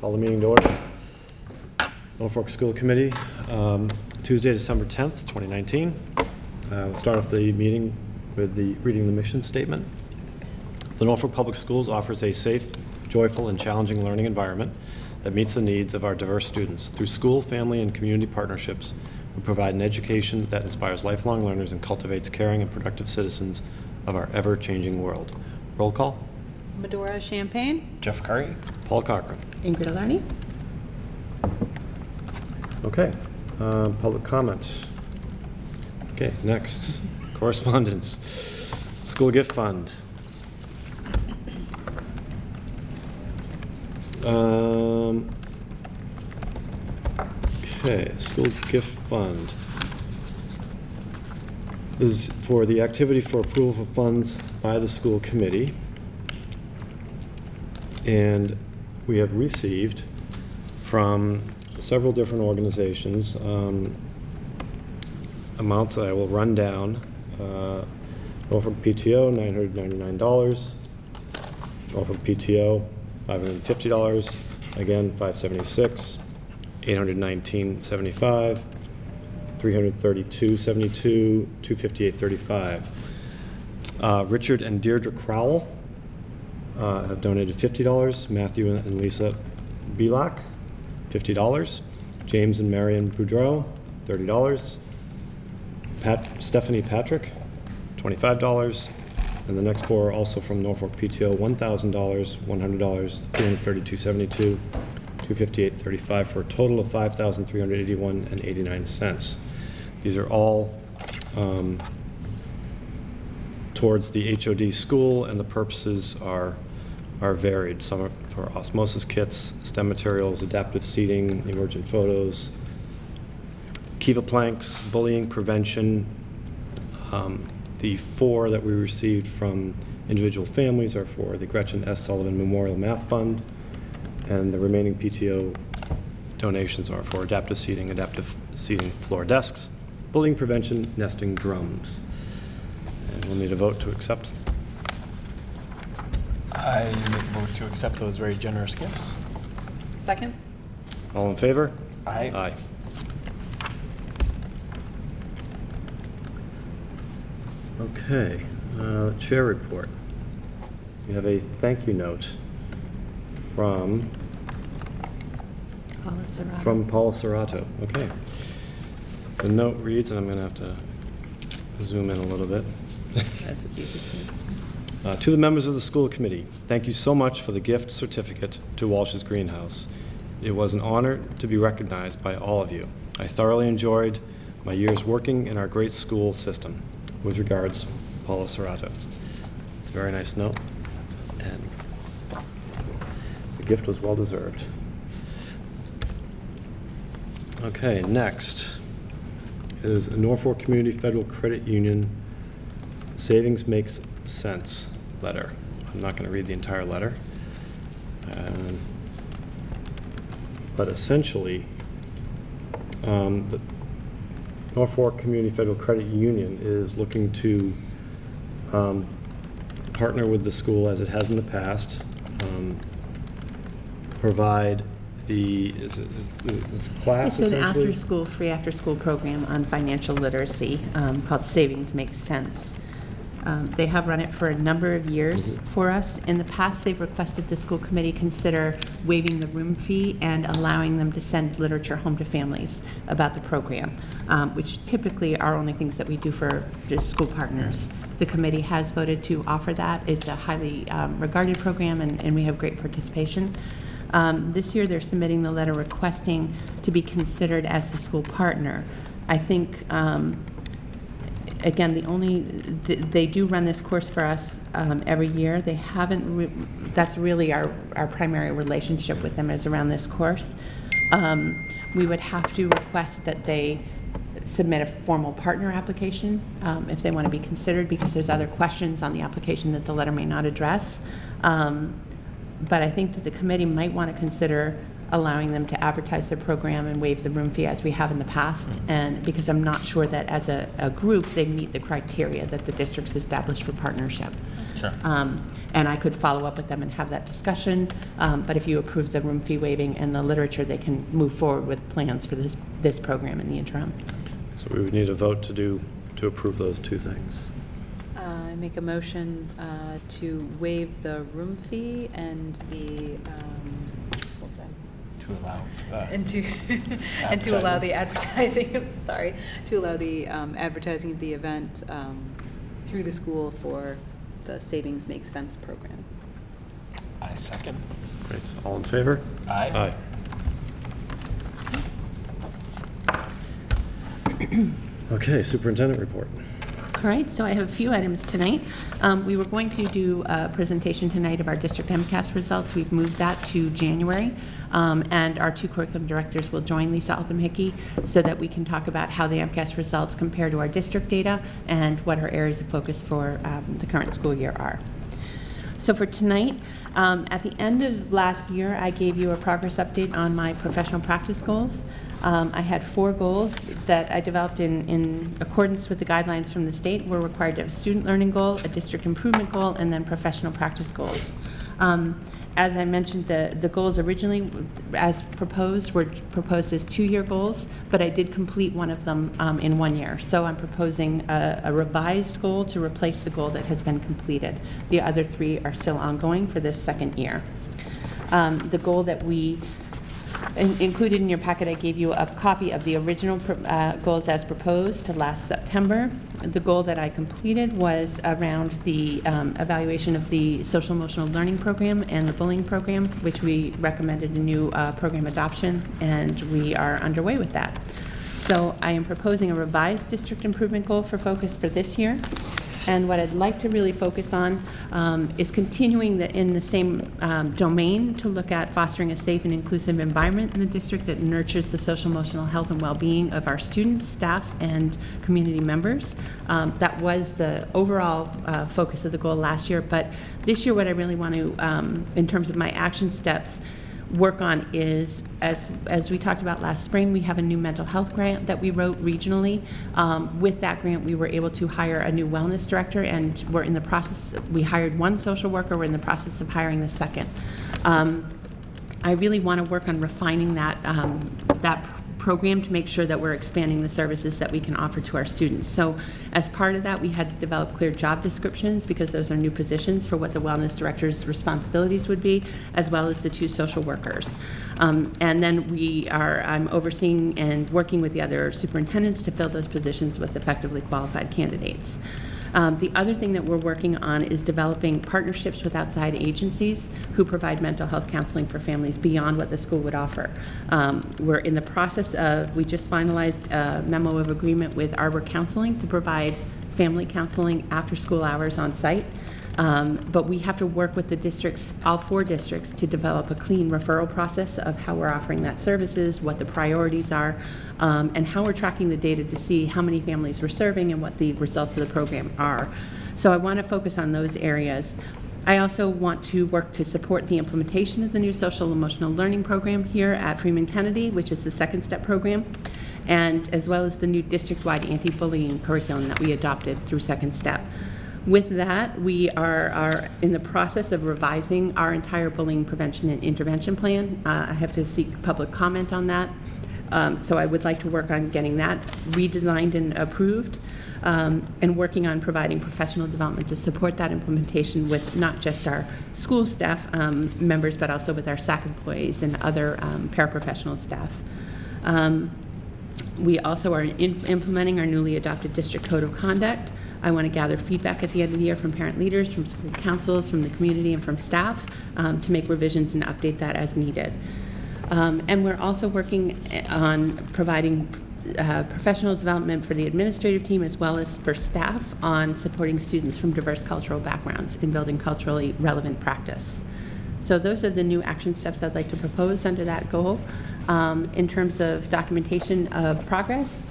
Call the meeting to order. Norfolk School Committee, Tuesday, December 10th, 2019. We'll start off the meeting with the reading the mission statement. The Norfolk Public Schools offers a safe, joyful, and challenging learning environment that meets the needs of our diverse students. Through school, family, and community partnerships, we provide an education that inspires lifelong learners and cultivates caring and productive citizens of our ever-changing world. Roll call. Medora Champagne. Jeff Curry. Paul Cochran. Ingrid Alarney. Okay, public comment. Okay, next, correspondence. School gift fund. Okay, school gift fund is for the activity for approval of funds by the school committee. And we have received from several different organizations amounts that I will run down. Norfolk PTO, $999. Norfolk PTO, $550. Again, $576. $819.75. $332.72. $258.35. Richard and Deirdre Crowell have donated $50. Matthew and Lisa Belak, $50. James and Marion Boudreau, $30. Stephanie Patrick, $25. And the next four are also from Norfolk PTO, $1,000, $100, $332.72, $258.35, for a total of $5,381.89. These are all towards the HOD school, and the purposes are varied. Some are for osmosis kits, STEM materials, adaptive seating, emergent photos, Kiva planks, bullying prevention. The four that we received from individual families are for the Gretchen S. Sullivan Memorial Math Fund, and the remaining PTO donations are for adaptive seating floor desks, bullying prevention, nesting drums. And we'll need a vote to accept. I make a vote to accept those very generous gifts. Second. All in favor? Aye. Aye. Okay, chair report. We have a thank you note from Paula Serrato. Okay. The note reads, and I'm going to have to zoom in a little bit. That's easy. To the members of the school committee, thank you so much for the gift certificate to Walsh's Greenhouse. It was an honor to be recognized by all of you. I thoroughly enjoyed my years working in our great school system. With regards, Paula Serrato. It's a very nice note, and the gift was well deserved. Okay, next is a Norfolk Community Federal Credit Union Savings Makes Sense letter. I'm not going to read the entire letter, but essentially, the Norfolk Community Federal Credit Union is looking to partner with the school, as it has in the past, provide the is it class. It's an after-school, free after-school program on financial literacy called Savings Makes Sense. They have run it for a number of years for us. In the past, they've requested the school committee consider waiving the room fee and allowing them to send literature home to families about the program, which typically are only things that we do for just school partners. The committee has voted to offer that. It's a highly regarded program, and we have great participation. This year, they're submitting the letter requesting to be considered as the school partner. I think again, they do run this course for us every year. They haven't, that's really our primary relationship with them, is around this course. We would have to request that they submit a formal partner application if they want to be considered, because there's other questions on the application that the letter may not address. But I think that the committee might want to consider allowing them to advertise their program and waive the room fee as we have in the past, and because I'm not sure that as a group, they meet the criteria that the district's established for partnership. Sure. And I could follow up with them and have that discussion, but if you approve the room fee waiving and the literature, they can move forward with plans for this program in the interim. So we would need a vote to approve those two things. I make a motion to waive the room fee and the, hold on. To allow. And to, and to allow the advertising, sorry, to allow the advertising of the event through the school for the Savings Makes Sense program. I second. Great. All in favor? Aye. Okay, superintendent report. All right, so I have a few items tonight. We were going to do a presentation tonight of our district MCAS results. We've moved that to January, and our two curriculum directors will join Lisa Altham-Hickey so that we can talk about how the MCAS results compare to our district data and what our areas of focus for the current school year are. So for tonight, at the end of last year, I gave you a progress update on my professional practice goals. I had 4 goals that I developed in accordance with the guidelines from the state. We're required to have a student learning goal, a district improvement goal, and then professional practice goals. As I mentioned, the goals originally, as proposed, were proposed as 2-year goals, but I did complete one of them in 1 year. So I'm proposing a revised goal to replace the goal that has been completed. The other 3 are still ongoing for this second year. The goal that we included in your packet, I gave you a copy of the original goals as proposed last September. The goal that I completed was around the evaluation of the social emotional learning program and the bullying program, which we recommended a new program adoption, and we are underway with that. So I am proposing a revised district improvement goal for focus for this year. And what I'd like to really focus on is continuing in the same domain to look at fostering a safe and inclusive environment in the district that nurtures the social, emotional health and well-being of our students, staff, and community members. That was the overall focus of the goal last year, but this year what I really want to, in terms of my action steps, work on is, as we talked about last spring, we have a new mental health grant that we wrote regionally. With that grant, we were able to hire a new wellness director, and we're in the process, we hired 1 social worker, we're in the process of hiring the second. I really want to work on refining that program to make sure that we're expanding the services that we can offer to our students. So as part of that, we had to develop clear job descriptions because those are new positions for what the wellness director's responsibilities would be, as well as the 2 social workers. And then I'm overseeing and working with the other superintendents to fill those positions with effectively qualified candidates. The other thing that we're working on is developing partnerships with outside agencies who provide mental health counseling for families beyond what the school would offer. We're in the process of, we just finalized a memo of agreement with Arbor Counseling to provide family counseling after school hours on site. But we have to work with the districts, all 4 districts, to develop a clean referral process of how we're offering that services, what the priorities are, and how we're tracking the data to see how many families we're serving and what the results of the program are. So I want to focus on those areas. I also want to work to support the implementation of the new social emotional learning program here at Freeman Kennedy, which is the second step program, and as well as the new district-wide anti-bullying curriculum that we adopted through second step. With that, we are in the process of revising our entire bullying prevention and intervention plan. I have to seek public comment on that. So I would like to work on getting that redesigned and approved, and working on providing professional development to support that implementation with not just our school staff members, but also with our SAC employees and other paraprofessional staff. We also are implementing our newly adopted district code of conduct. I want to gather feedback at the end of the year from parent leaders, from school councils, from the community, and from staff to make revisions and update that as needed. And we're also working on providing professional development for the administrative team as well as for staff on supporting students from diverse cultural backgrounds in building culturally relevant practice. So those are the new action steps I'd like to propose under that goal. In terms of documentation of progress,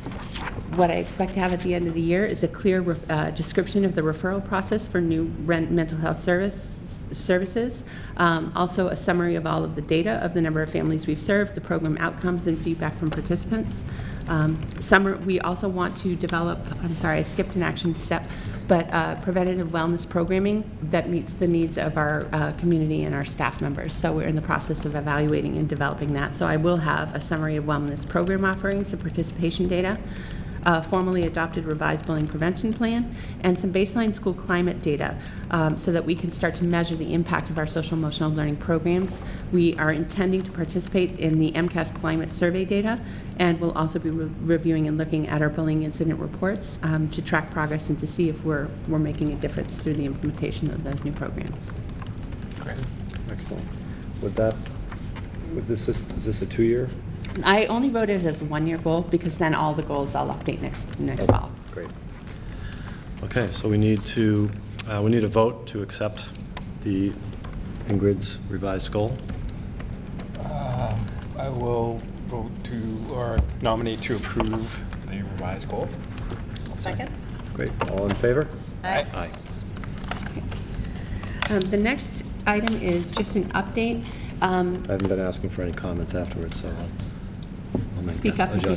what I expect to have at the end of the year is a clear description of the referral process for new mental health services. Also a summary of all of the data of the number of families we've served, the program outcomes, and feedback from participants. We also want to develop, I'm sorry, I skipped an action step, but preventative wellness programming that meets the needs of our community and our staff members. So we're in the process of evaluating and developing that. So I will have a summary of wellness program offerings, some participation data, formally adopted revised bullying prevention plan, and some baseline school climate data so that we can start to measure the impact of our social emotional learning programs. We are intending to participate in the MCAS climate survey data, and we'll also be reviewing and looking at our bullying incident reports to track progress and to see if we're making a difference through the implementation of those new programs. Great. Excellent. Is this a 2-year? I only wrote it as a 1-year goal because then all the goals I'll update next fall. Great. Okay, so we need a vote to accept Ingrid's revised goal. I will vote or nominate to approve the revised goal. Second? Great. All in favor? Aye. Aye. The next item is just an update. I haven't been asking for any comments afterwards, so I'll make Speak that up if you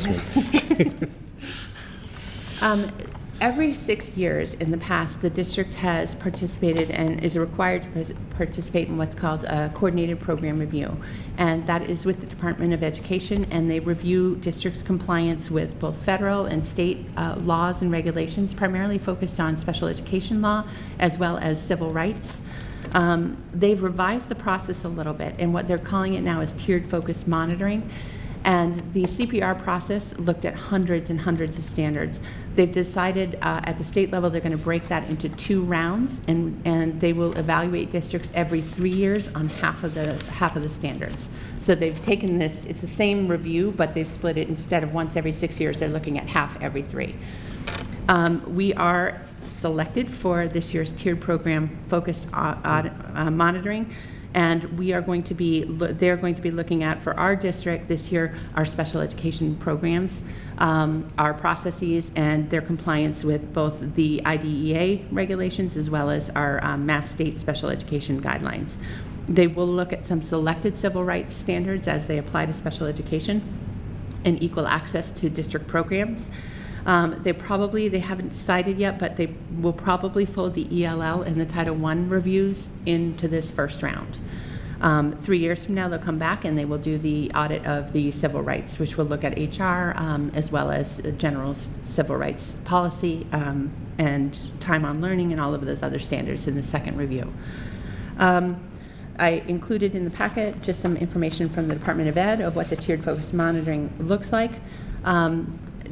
adjustment. Every 6 years in the past, the district has participated and is required to participate in what's called a coordinated program review. And that is with the Department of Education, and they review districts' compliance with both federal and state laws and regulations, primarily focused on special education law as well as civil rights. They've revised the process a little bit, and what they're calling it now is tiered focused monitoring. And the CPR process looked at hundreds and hundreds of standards. They've decided at the state level they're going to break that into 2 rounds, and they will evaluate districts every 3 years on half of the standards. So they've taken this; it's the same review, but they've split it. Instead of once every 6 years, they're looking at half every 3. We are selected for this year's tiered program focused monitoring. And we are going to be, they're going to be looking at, for our district this year, our special education programs, our processes, and their compliance with both the IDEA regulations as well as our Mass State special education guidelines. They will look at some selected civil rights standards as they apply to special education and equal access to district programs. They haven't decided yet, but they will probably fold the ELL and the Title I reviews into this first round. 3 years from now, they'll come back and they will do the audit of the civil rights, which will look at HR as well as general civil rights policy and time on learning and all of those other standards in the second review. I included in the packet just some information from the Department of Ed of what the tiered focus monitoring looks like.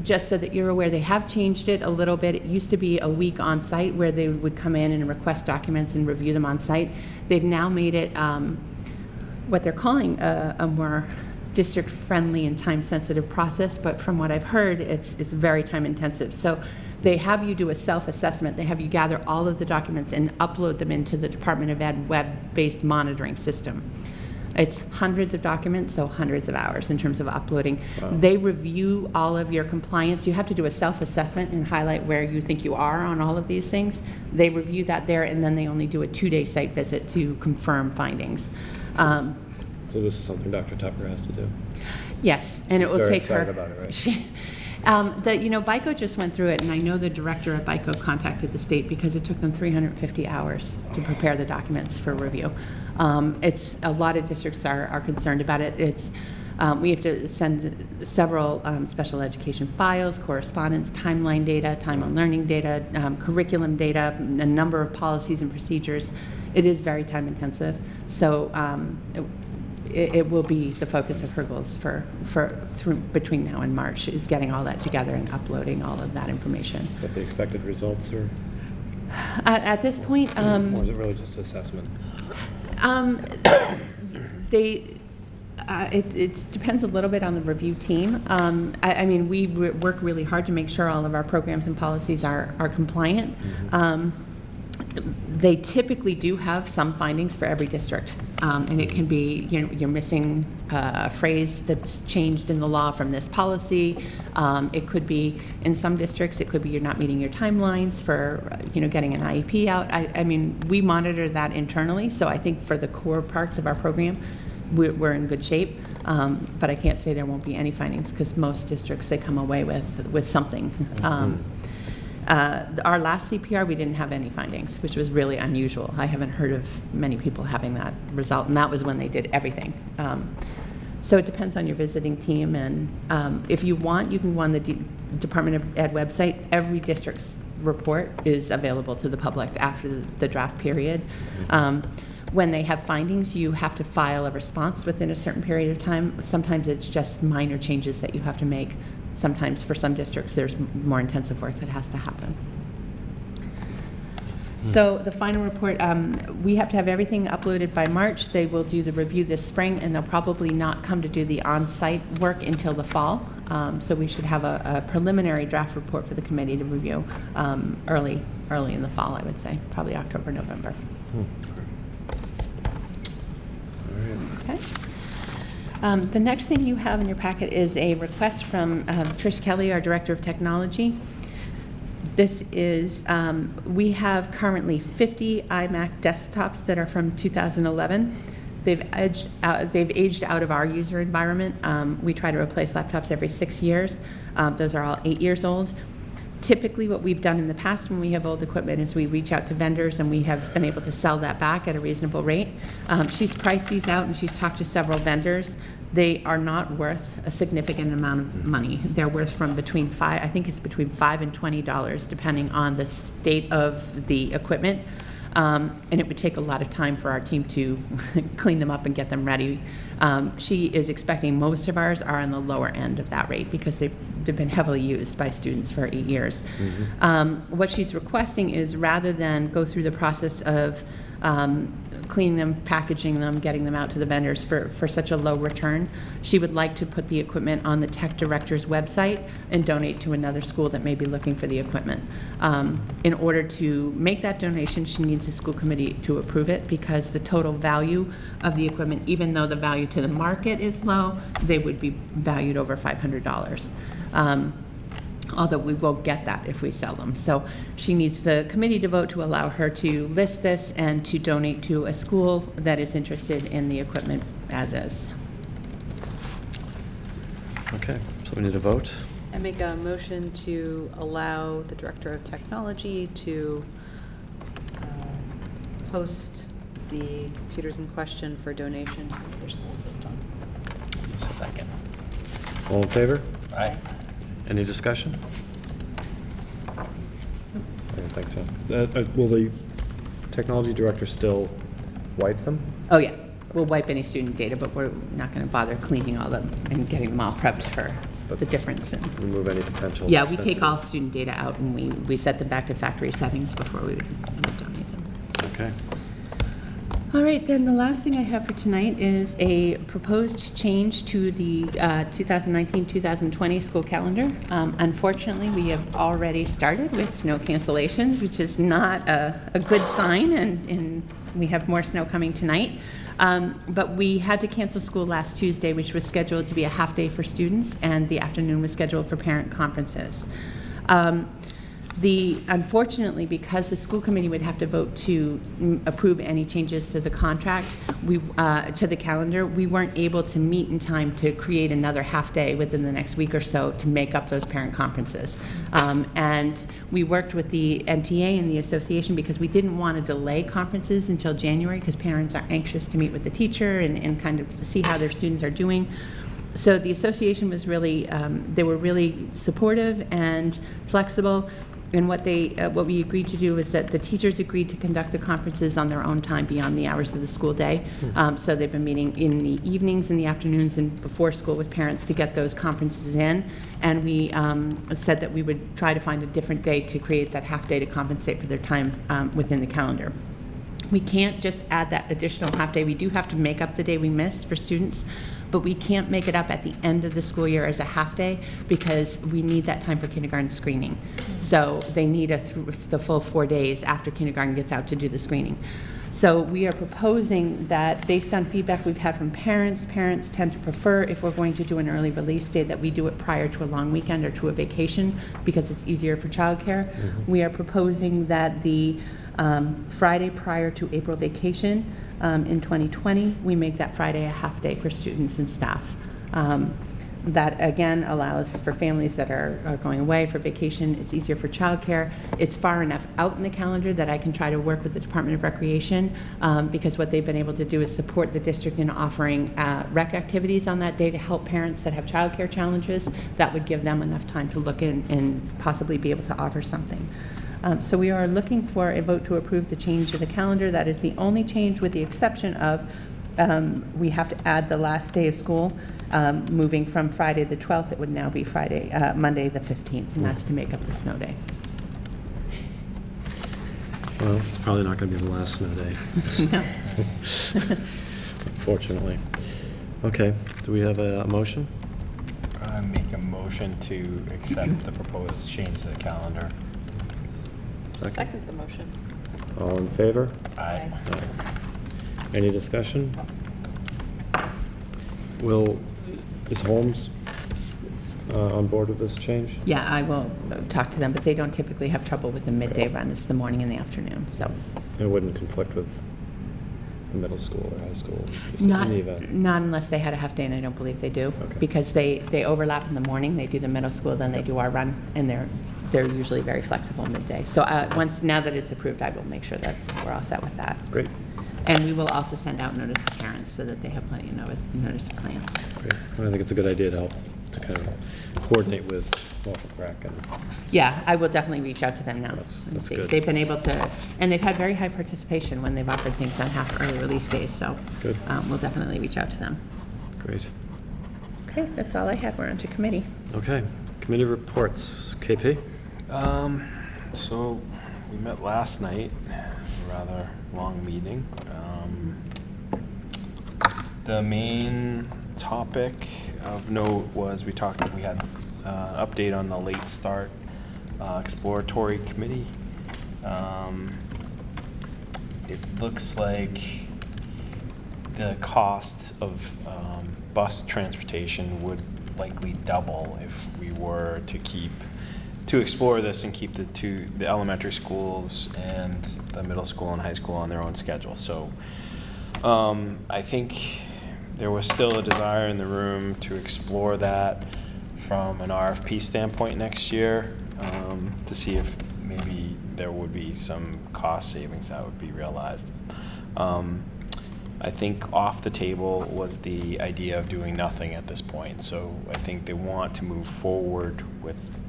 Just so that you're aware, they have changed it a little bit. It used to be a week on site where they would come in and request documents and review them on site. They've now made it what they're calling a more district-friendly and time-sensitive process, but from what I've heard, it's very time-intensive. So they have you do a self-assessment. They have you gather all of the documents and upload them into the Department of Ed web-based monitoring system. It's hundreds of documents, so hundreds of hours in terms of uploading. Wow. They review all of your compliance. You have to do a self-assessment and highlight where you think you are on all of these things. They review that there, and then they only do a 2-day site visit to confirm findings. So this is something Dr. Tucker has to do. Yes, and it She's will very take her. excited about it, right? BICO just went through it, and I know the director of BICO contacted the state because it took them 350 hours to prepare the documents for review. It's a lot of districts are concerned about it. We have to send several special education files, correspondence, timeline data, time on learning data, curriculum data, a number of policies and procedures. It is very time intensive, so it will be the focus of her goals through between now and March, is getting all that together and uploading all of that information. What the expected results are? At this point, Or is it really just assessment? It depends a little bit on the review team. We work really hard to make sure all of our programs and policies are compliant. Mm-hmm. They typically do have some findings for every district, and it can be, you're missing a phrase that's changed in the law from this policy. It could be, in some districts, it could be you're not meeting your timelines for, getting an IEP out. I mean, we monitor that internally, so I think for the core parts of our program, we're in good shape. But I can't say there won't be any findings, because most districts, they come away with something. Our last CPR, we didn't have any findings, which was really unusual. I haven't heard of many people having that result, and that was when they did everything. So it depends on your visiting team, and if you want, you can go on the Department of Ed website. Every district's report is available to the public after the draft period. When they have findings, you have to file a response within a certain period of time. Sometimes it's just minor changes that you have to make. Sometimes for some districts, there's more intensive work that has to happen. So the final report, we have to have everything uploaded by March. They will do the review this spring, and they'll probably not come to do the on-site work until the fall. So we should have a preliminary draft report for the committee to review early in the fall, I would say, probably October, November. Okay. The next thing you have in your packet is a request from Trish Kelly, our Director of Technology. This is, we have currently 50 iMac desktops that are from 2011. They've aged out of our user environment. We try to replace laptops every 6 years. Those are all 8 years old. Typically, what we've done in the past when we have old equipment is we reach out to vendors, and we have been able to sell that back at a reasonable rate. She's priced these out, and she's talked to several vendors. They are not worth a significant amount of money. They're worth from between $5 and $20, depending on the state of the equipment. And it would take a lot of time for our team to clean them up and get them ready. She is expecting most of ours are on the lower end of that rate, because they've been heavily used by students for 8 years. What she's requesting is, rather than go through the process of cleaning them, packaging them, getting them out to the vendors for such a low return, she would like to put the equipment on the tech director's website and donate to another school that may be looking for the equipment. In order to make that donation, she needs the school committee to approve it, because the total value of the equipment, even though the value to the market is low, they would be valued over $500. Although we won't get that if we sell them. So she needs the committee to vote to allow her to list this and to donate to a school that is interested in the equipment as is. Okay, so we need a vote. I make a motion to allow the Director of Technology to post the computers in question for donation to their school system. Second. All in favor? Aye. Any discussion? I don't think so. Will the technology director still wipe them? Oh yeah, we'll wipe any student data, but we're not going to bother cleaning all them and getting them all prepped for the difference. Remove any potential. Yeah, we take sensitive- all student data out, and we set them back to factory settings before we would donate them. Okay. All right, then the last thing I have for tonight is a proposed change to the 2019-2020 school calendar. Unfortunately, we have already started with snow cancellations, which is not a good sign, and we have more snow coming tonight. But we had to cancel school last Tuesday, which was scheduled to be a half day for students, and the afternoon was scheduled for parent conferences. Unfortunately, because the school committee would have to vote to approve any changes to the contract, to the calendar, we weren't able to meet in time to create another half day within the next week or so to make up those parent conferences. And we worked with the NTA and the association, because we didn't want to delay conferences until January, because parents are anxious to meet with the teacher and kind of see how their students are doing. So the association was really, they were really supportive and flexible. And what we agreed to do is that the teachers agreed to conduct the conferences on their own time beyond the hours of the school day. So they've been meeting in the evenings, in the afternoons, and before school with parents to get those conferences in. And we said that we would try to find a different day to create that half day to compensate for their time within the calendar. We can't just add that additional half day. We do have to make up the day we missed for students, but we can't make it up at the end of the school year as a half day because we need that time for kindergarten screening. So they need us the full 4 days after kindergarten gets out to do the screening. So we are proposing that based on feedback we've had from parents tend to prefer, if we're going to do an early release day, that we do it prior to a long weekend or to a vacation because it's easier for childcare. We are proposing that the Friday prior to April vacation in 2020, we make that Friday a half day for students and staff. That again allows for families that are going away for vacation. It's easier for childcare. It's far enough out in the calendar that I can try to work with the Department of Recreation because what they've been able to do is support the district in offering rec activities on that day to help parents that have childcare challenges. That would give them enough time to look in and possibly be able to offer something. So we are looking for a vote to approve the change to the calendar. That is the only change, with the exception of we have to add the last day of school. Moving from Friday the 12th, it would now be Monday the 15th, and that's to make up the snow day. Well, it's probably not going to be the last snow day. No. Unfortunately. Okay, do we have a motion? I make a motion to accept the proposed change to the calendar. Second the motion. All in favor? Aye. Any discussion? Is Holmes on board with this change? Yeah, I will talk to them, but they don't typically have trouble with the midday run. It's the morning and the afternoon, so. It wouldn't conflict with the middle school or high school, just in Not the event. unless they had a half day, and I don't believe they do. Okay. Because they overlap in the morning, they do the middle school, then they do our run, and they're usually very flexible midday. So now that it's approved, I will make sure that we're all set with that. Great, And we will also send out notice to parents so that they have plenty of notice to plan. great. Well, I think it's a good idea to help to kind of coordinate with Norfolk Rec and Yeah, I will definitely reach out to them now. That's and see. good. They've been able to, and they've had very high participation when they've offered things on half early release days, so Good. We'll definitely reach out to them. great. Okay, that's all I had. We're on to committee. Okay, committee reports. KP? So we met last night, a rather long meeting. The main topic of note was we had update on the late start exploratory committee. It looks like the cost of bus transportation would likely double if we were to explore this and keep the elementary schools and the middle school and high school on their own schedule. So I think there was still a desire in the room to explore that from an RFP standpoint next year, to see if maybe there would be some cost savings that would be realized. I think off the table was the idea of doing nothing at this point. So I think they want to move forward with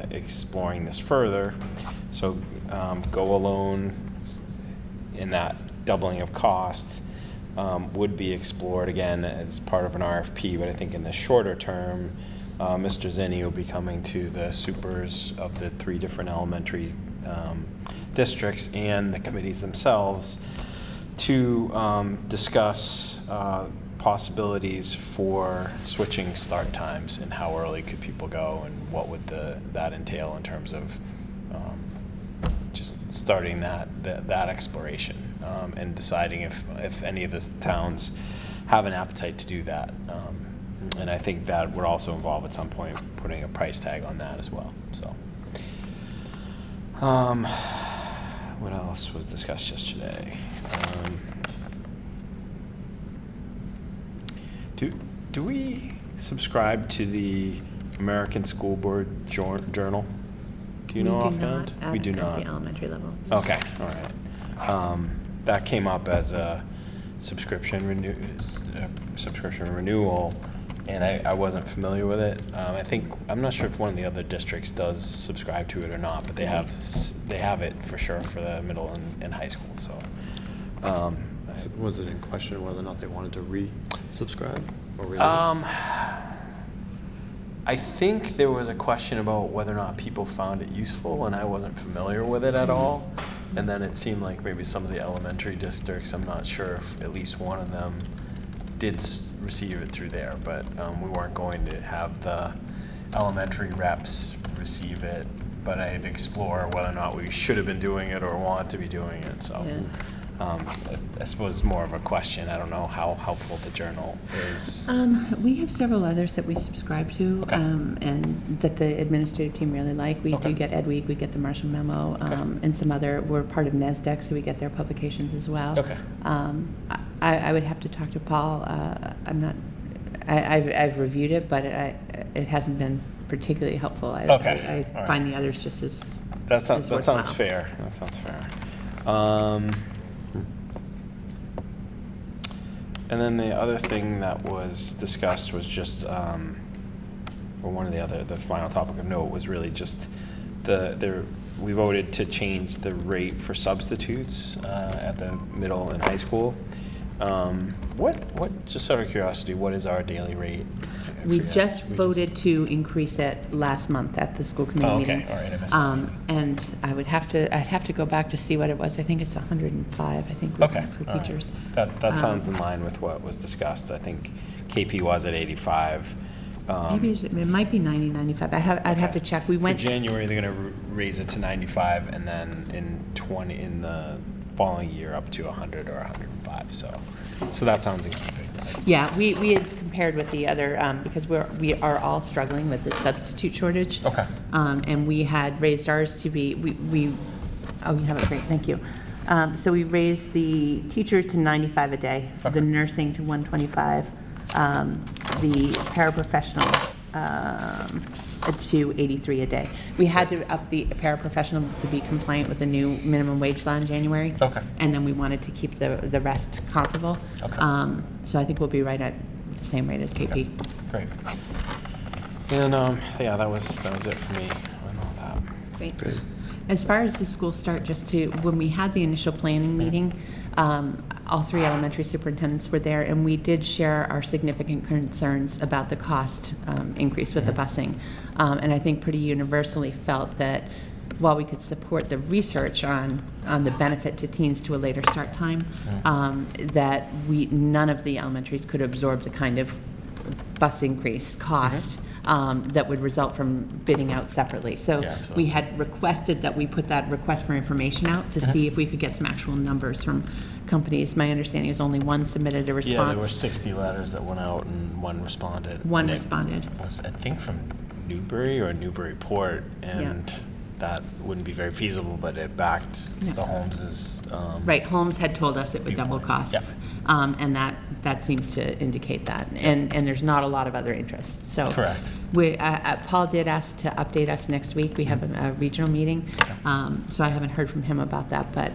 exploring this further. So go alone in that doubling of cost would be explored again as part of an RFP, but I think in the shorter term, Mr. Zinni will be coming to the supers of the 3 different elementary districts and the committees themselves to discuss possibilities for switching start times and how early could people go and what would that entail in terms of just starting that exploration and deciding if any of the towns have an appetite to do that. And I think that would also involve at some point putting a price tag on that as well. So, what else was discussed yesterday? Do we subscribe to the American School Board Journal? Do you know offhand? We do not. At the elementary level. Okay, all right. That came up as a subscription renewal, and I wasn't familiar with it. I'm not sure if one of the other districts does subscribe to it or not, but they have it for sure for the middle and high school. So, Was it in question whether or not they wanted to re-subscribe? Or I think there was a question about whether or not people found it useful, and I wasn't familiar with it at all. And then it seemed like maybe some of the elementary districts, I'm not sure if at least one of them did receive it through there, but we weren't going to have the elementary reps receive it, but I'd explore whether or not we should have been doing it or want to be doing it, so. Yeah. I suppose more of a question, I don't know how helpful the journal is. We have several others that we subscribe to, Okay. and that the administrative team really like. We Okay. do get Ed Week, we get the Marshall Memo, Okay. and some other, we're part of NASDAQ, so we get their publications as well. Okay. I would have to talk to Paul. I'm not, I've reviewed it, but it hasn't been particularly helpful. Okay. I All right. find the others just as That sounds worthwhile. fair, that sounds fair. And then the other thing that was discussed was just, or one of the final topic of note was really just we voted to change the rate for substitutes at the middle and high school. Just out of curiosity, what is our daily rate? We just voted to increase it last month at the school committee Oh, okay. meeting. All right, I missed that meeting. And I'd have to go back to see what it was. I think it's 105, I think, for Okay. All right. teachers. That sounds in line with what was discussed. I think KP was at 85. Maybe it might be 90, 95. I'd have to Okay. check. We went. For January, they're going to raise it to 95, and then in the following year up to 100 or 105. So that sounds in keeping. Yeah, we had compared with the other, because we are all struggling with the substitute shortage. Okay. And we had raised ours to be, oh, you have it, great, thank you. So we raised the teachers to 95 a day, Okay. the nursing to 125, the paraprofessional to 83 a day. We had to up the paraprofessional to be compliant with the new minimum wage law in January. Okay. And then we wanted to keep the rest comparable. Okay. So I think we'll be right at the same rate as KP. Great. And yeah, that was it for me on all that. Great. Great. As far as the school start, just to, when we had the initial planning meeting, all three elementary superintendents were there, and we did share our significant concerns about the cost increase with the busing. And I think pretty universally felt that while we could support the research on the benefit to teens to a later start time, that none of the elementaries could absorb the kind of bus increase cost that would result from bidding out separately. So Yeah, absolutely. we had requested that we put that request for information out to see if we could get some actual numbers from companies. My understanding is only one submitted a response. Yeah, there were 60 letters that went out, and one responded. One And it responded. was, I think, from Newbury or Newburyport, and that wouldn't be very feasible, but it backed Yeah. the Holmes's. Right, Holmes had told us it would double Viewpoint. costs. And that seems to indicate that. And there's not a lot of other interest, so. Correct. Paul did ask to update us next week. We have a regional meeting. So I haven't heard from him about that, but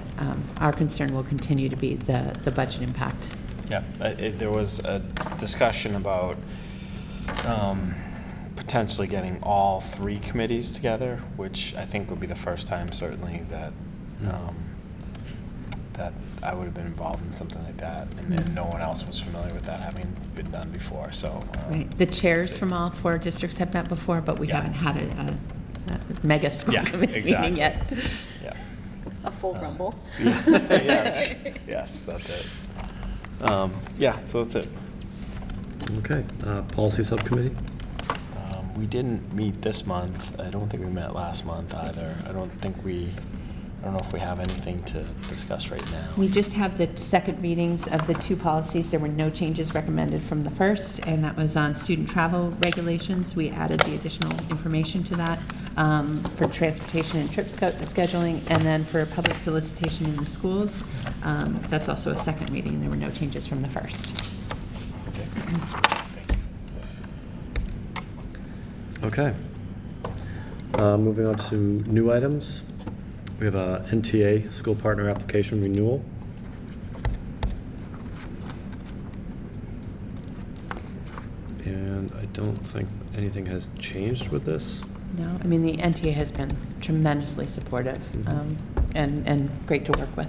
our concern will continue to be the budget impact. Yeah, there was a discussion about potentially getting all three committees together, which I think would be the first time, certainly, that that I would have been involved in something like that, and no one else was familiar with that having been done before. So Right. The chairs from all four districts have met before, but we Yeah. haven't had a mega school Yeah, committee exactly. meeting yet. Yeah. A full rumble. Yes, that's it. Yeah, so that's it. Okay, policy subcommittee? We didn't meet this month. I don't think we met last month either. I don't know if we have anything to discuss right now. We just have the second readings of the two policies. There were no changes recommended from the first, and that was on student travel regulations. We added the additional information to that for transportation and trip scheduling, and then for public solicitation in the schools. That's also a second reading, and there were no changes from the first. Okay. Okay. Moving on to new items. We have a NTA, school partner application renewal. And I don't think anything has changed with this. No, I mean, the NTA has been tremendously supportive and great to work with.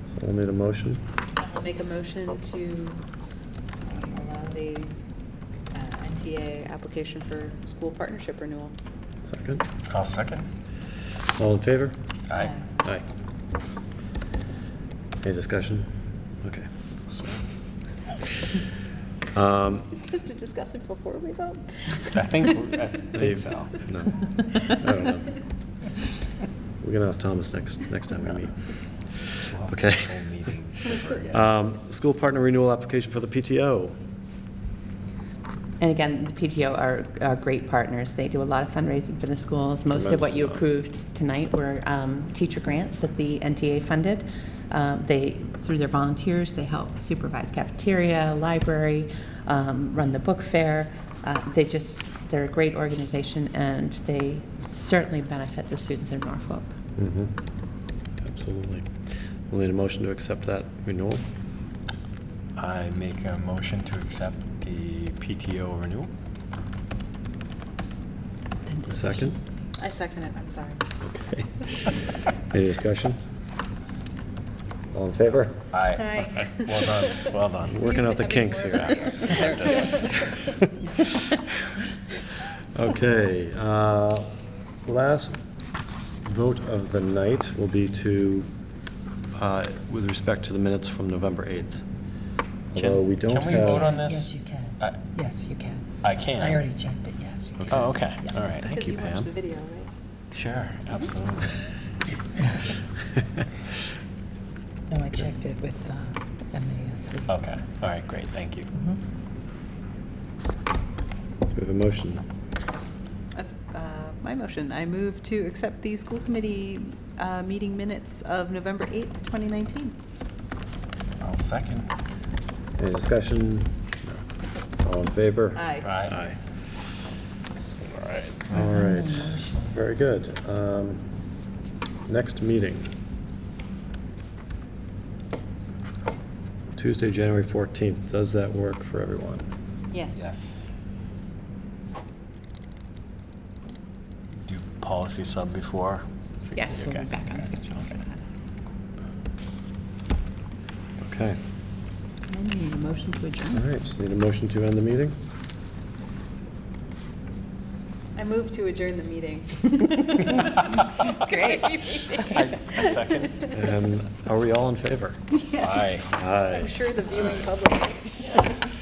So I'll need a motion. I'll make a motion to allow the NTA application for school partnership renewal. Second? I'll second. All in favor? Aye. Aye. Any discussion? Okay. Just to discuss it before we vote? I think so. No, I don't know. We're gonna ask Thomas next time we meet. We'll have Okay. this whole meeting over again. School partner renewal application for the PTO. And again, the PTO are great partners. They do a lot of fundraising for the schools. Most of what you Tremendous. approved tonight were teacher grants that the NTA funded. Through their volunteers, they help supervise cafeteria, library, run the book fair. They're a great organization, and they certainly benefit the students in Norfolk. Mm-hmm. Absolutely. We'll need a motion to accept that renewal. I make a motion to accept the PTO renewal. Second? I second it, I'm sorry. Okay. Any discussion? All in favor? Aye. Aye. Well done, well done. Working out the kinks here. Okay, last vote of the night will be with respect to the minutes from November 8th. Although we don't have. Can we vote on this? Yes, you can. Yes, you can. I can. I already checked it, yes, you can. Oh, okay, Yeah. all right. Thank Because you, you watched the Pam. video, right? Sure, absolutely. No, I checked it with MASC. Okay, all right, great, thank you. Mhm. We have a motion. That's my motion. I move to accept the school committee meeting minutes of November 8th, 2019. I'll second. Any discussion? No. All in favor? Aye. Aye. All right. All right, very good. Next meeting. Tuesday, January 14th. Does that work for everyone? Yes. Yes. Do policy sub before? Yes, we'll be Okay. back on schedule for that. Okay. And we need a motion to All adjourn. right, just need a motion to end the meeting. I move to adjourn the meeting. Great. I second. And are we all in favor? Yes. Aye. Aye. I'm sure the viewing public. Yes.